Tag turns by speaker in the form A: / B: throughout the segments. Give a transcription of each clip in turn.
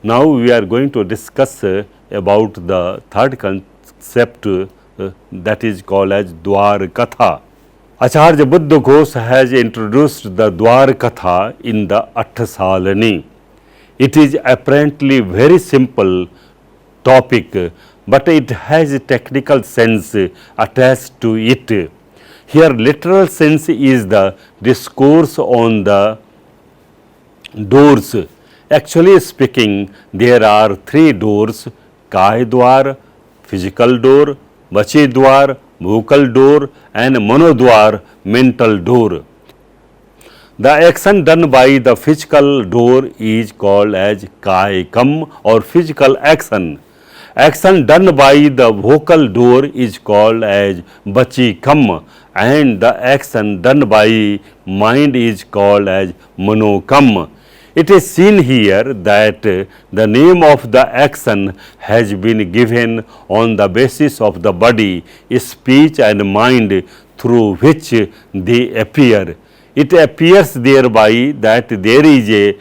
A: Now we are going to discuss about the third concept that is called as Dwar Katha. Acharya Buddha Ghosh has introduced the Dwar Katha in the Athsalani. It is apparently very simple topic, but it has a technical sense attached to it. Here literal sense is the discourse on the doors. Actually speaking, there are three doors: Kaya Dwar, physical door; Vachi Dwar, vocal door; and Mano Dwar, mental door. The action done by the physical door is called as Kaikam or physical action. Action done by the vocal door is called as Vachikam, and the action done by mind is called as Manokam. It is seen here that the name of the action has been given on the basis of the body, speech and mind through which they appear. It appears thereby that there is a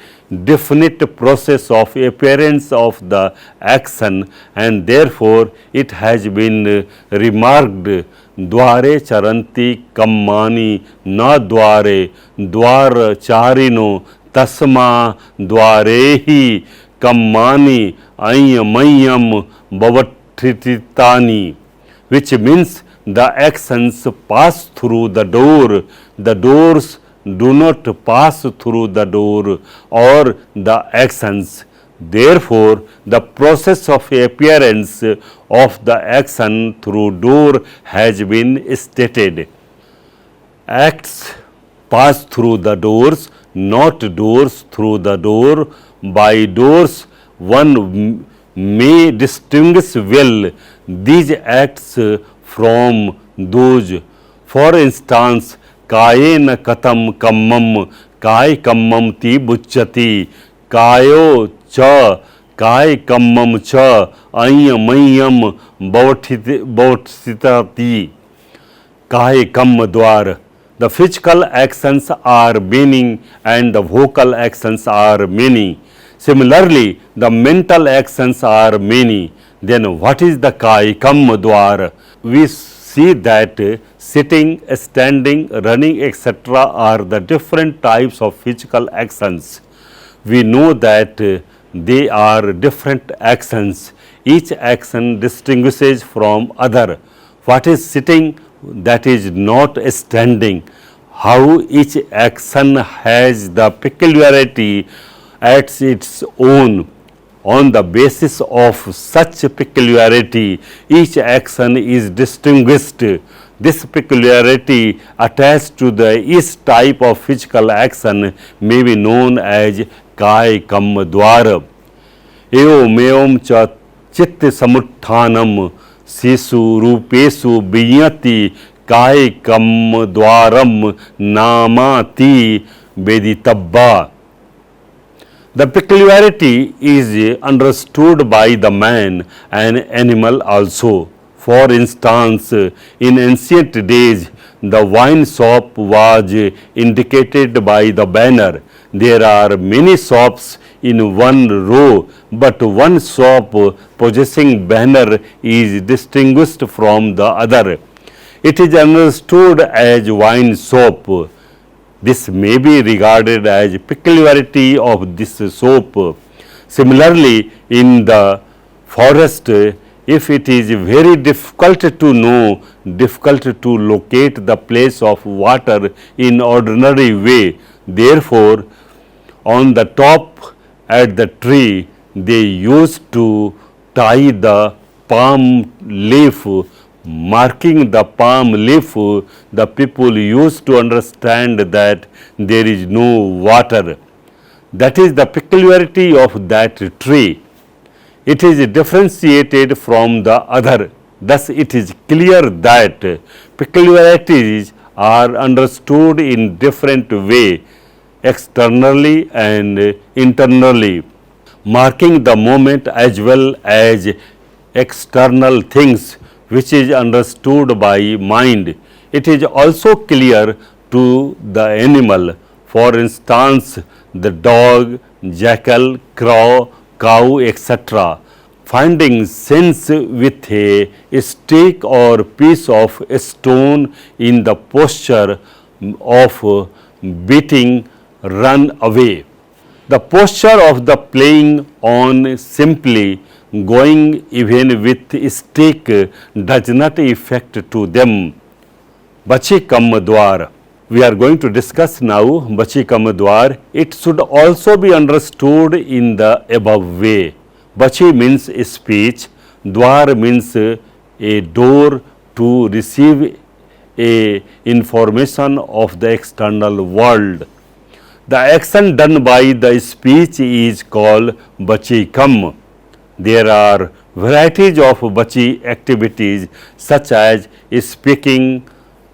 A: definite process of appearance of the action, and therefore it has been remarked, Dware charanti kammani na dware dwar charino tasma dwarehi kammani ayyamayam bhavatritani, which means the actions pass through the door, the doors do not pass through the door or the actions. Therefore, the process of appearance of the action through door has been stated. Acts pass through the doors, not doors through the door. By doors, one may distinguish well these acts from those. For instance, Kayena katam kammam kay kammam ti bucchati kayo cha kay kammam cha ayyamayam bhavatitati kay kam dwar. The physical actions are many and the vocal actions are many. Similarly, the mental actions are many. Then what is the kay kam dwar? We see that sitting, standing, running, etc. are the different types of physical actions. We know that they are different actions. Each action distinguishes from other. What is sitting? That is not standing. How each action has the peculiarity at its own. On the basis of such peculiarity, each action is distinguished. This peculiarity attached to the each type of physical action may be known as Kaya Kam Dwar. Eom cha chit samuttanam sisu rupesu biyati Kaya Kam Dwaram namati veditabba. The peculiarity is understood by the man and animal also. For instance, in ancient days, the wine shop was indicated by the banner. There are many shops in one row, but one shop possessing banner is distinguished from the other. It is understood as wine shop. This may be regarded as peculiarity of this shop. Similarly, in the forest, if it is very difficult to know, difficult to locate the place of water in ordinary way, therefore, on the top at the tree, they used to tie the palm leaf. Marking the palm leaf, the people used to understand that there is no water. That is the peculiarity of that tree. It is differentiated from the other. Thus, it is clear that peculiarities are understood in different way, externally and internally, marking the moment as well as external things, which is understood by mind. It is also clear to the animal. For instance, the dog, jackal, crow, cow, etc. Finding sense with a stick or piece of stone in the posture of beating, run away. The posture of the playing on, simply going even with stick, does not affect to them. Bachi Kam Dwar. We are going to discuss now Bachi Kam Dwar. It should also be understood in the above way. Bachi means speech, Dwar means a door to receive a information of the external world. The action done by the speech is called Bachi Kam. There are varieties of Bachi activities such as speaking,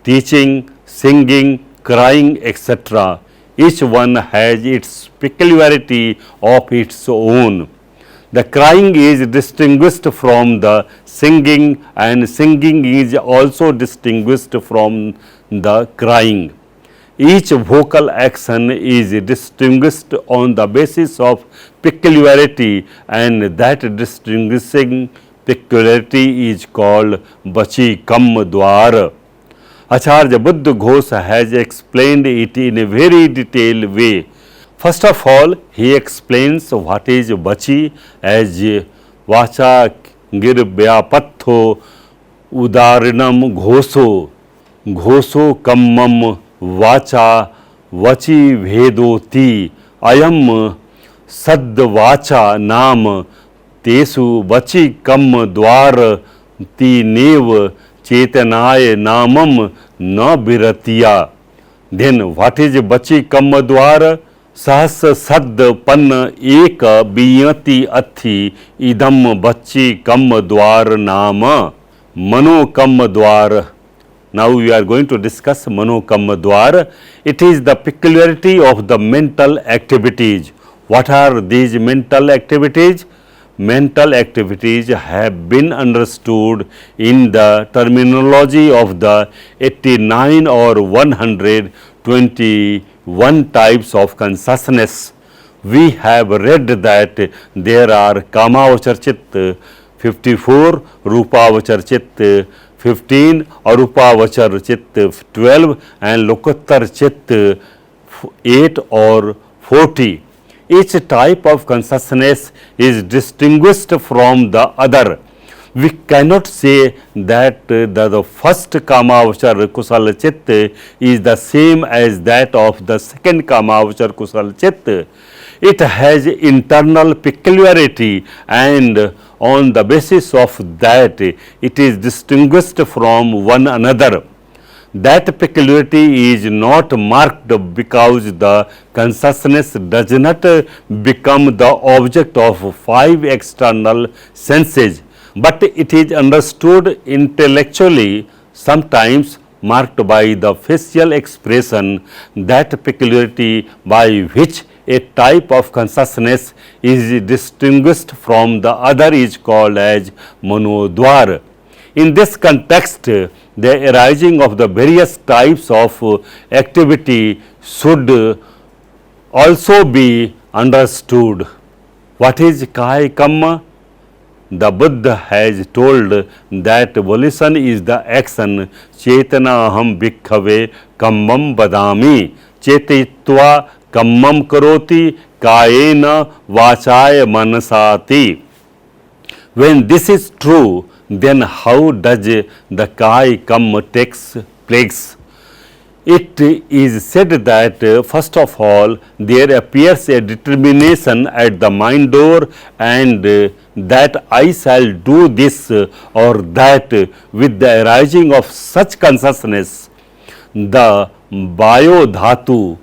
A: teaching, singing, crying, etc. Each one has its peculiarity of its own. The crying is distinguished from the singing, and singing is also distinguished from the crying. Each vocal action is distinguished on the basis of peculiarity, and that distinguishing peculiarity is called Bachi Kam Dwar. Acharya Buddha Ghosh has explained it in a very detailed way. First of all, he explains what is Bachi as Vacha Girbhyapatho Udarinam Ghoso. Ghoso Kammam Vacha Vachi Vedoti Ayam Sadvacha Nam Tesu Bachi Kam Dwar Ti Nev Chetanaya Namam Na Biratiya. Then what is Bachi Kam Dwar? Sahas Sad Panna Eka Biyati Athi Idam Bachi Kam Dwar Nama Mano Kam Dwar. Now we are going to discuss Mano Kam Dwar. It is the peculiarity of the mental activities. What are these mental activities? Mental activities have been understood in the terminology of the 89 or 121 types of consciousness. We have read that there are Kamavachar Chit 54, Rupavachar Chit 15, Arupavachar Chit 12 and Lokottar Chit 8 or 40. Each type of consciousness is distinguished from the other. We cannot say that the first Kamavachar Kusala Chit is the same as that of the second Kamavachar Kusala Chit. It has internal peculiarity, and on the basis of that it is distinguished from one another. That peculiarity is not marked because the consciousness does not become the object of 5 external senses, but it is understood intellectually, sometimes marked by the facial expression. That peculiarity by which a type of consciousness is distinguished from the other is called as Manodwar. In this context, the arising of the various types of activity should also be understood. What is Kai Kamma? The Buddha has told that volition is the action. Chetana aham bhikkhave kammam badami. Chetitva kammam karoti kayena vachaya manasati. When this is true, then how does the Kai Kam takes place? It is said that first of all there appears a determination at the mind door, and that I shall do this or that. With the arising of such consciousness, the Vayo Dhatu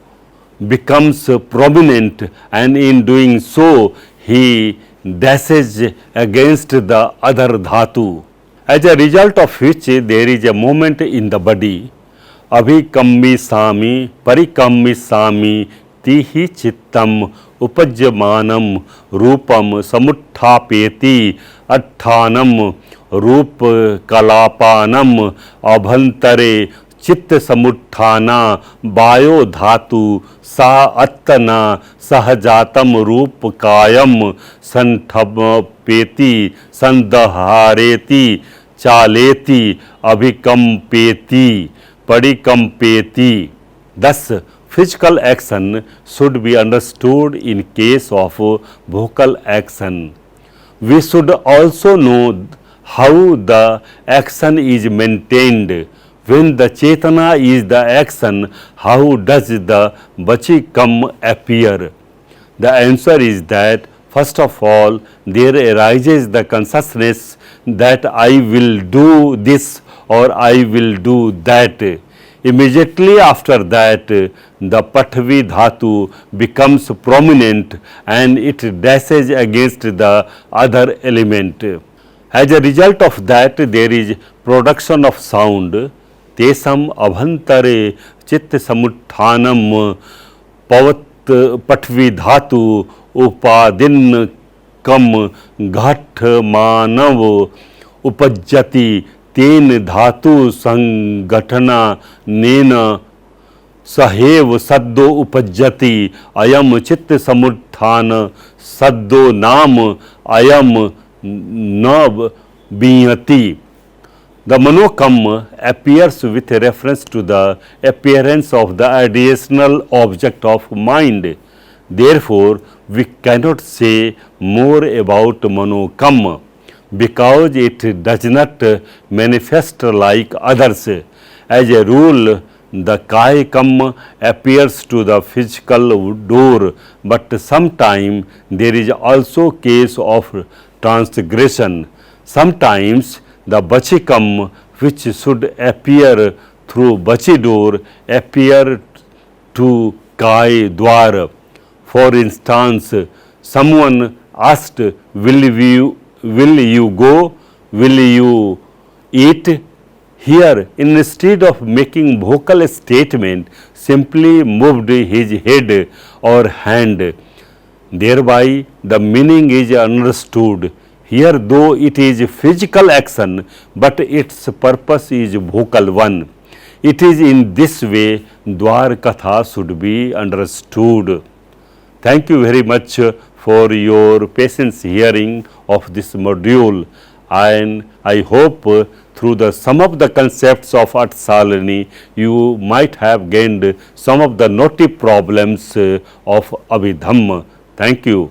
A: becomes prominent, and in doing so he dashes against the other dhatu, as a result of which there is a movement in the body. Abhikammisami parikammisami tihi chittam upajyamanam rupam samuthapeti atthanam rup kalapanam abhantare चित्त समुत्थाना वायो धातु सा अत्तना सहजातम रूप कायम संठपेति संदहारेति चालेति अभिकम्पेति परिकम्पेति. Thus, physical action should be understood in case of vocal action. We should also know how the action is maintained. When the Chetana is the action, how does the Vachikam appear? The answer is that first of all, there arises the consciousness that I will do this or I will do that. Immediately after that, the Pathvi Dhatu becomes prominent and it dashes against the other element. As a result of that, there is production of sound. Tesam abhantare chitta samuthanam pavat pathvi dhatu upadin kam ghat manav upajjati तेन धातु संगठना नेन सहेव सद्दो उपज्जति अयम चित्त समुत्थान सद्दो नाम अयम न बीयति. The manokam appears with reference to the appearance of the additional object of mind. Therefore, we cannot say more about manokam because it does not manifest like others. As a rule, the kayakam appears to the physical door, but sometimes there is also case of transgression. Sometimes the vachikam, which should appear through vachi door, appear to kai dwar. For instance, someone asked, will you go? Will you eat? Here, instead of making vocal statement, simply moved his head or hand. Thereby, the meaning is understood. Here, though it is physical action, but its purpose is vocal one. It is in this way Dwar Katha should be understood. Thank you very much for your patience hearing of this module, and I hope through the some of the concepts of Atsalini you might have gained some of the knotty problems of Abhidhamma. Thank you.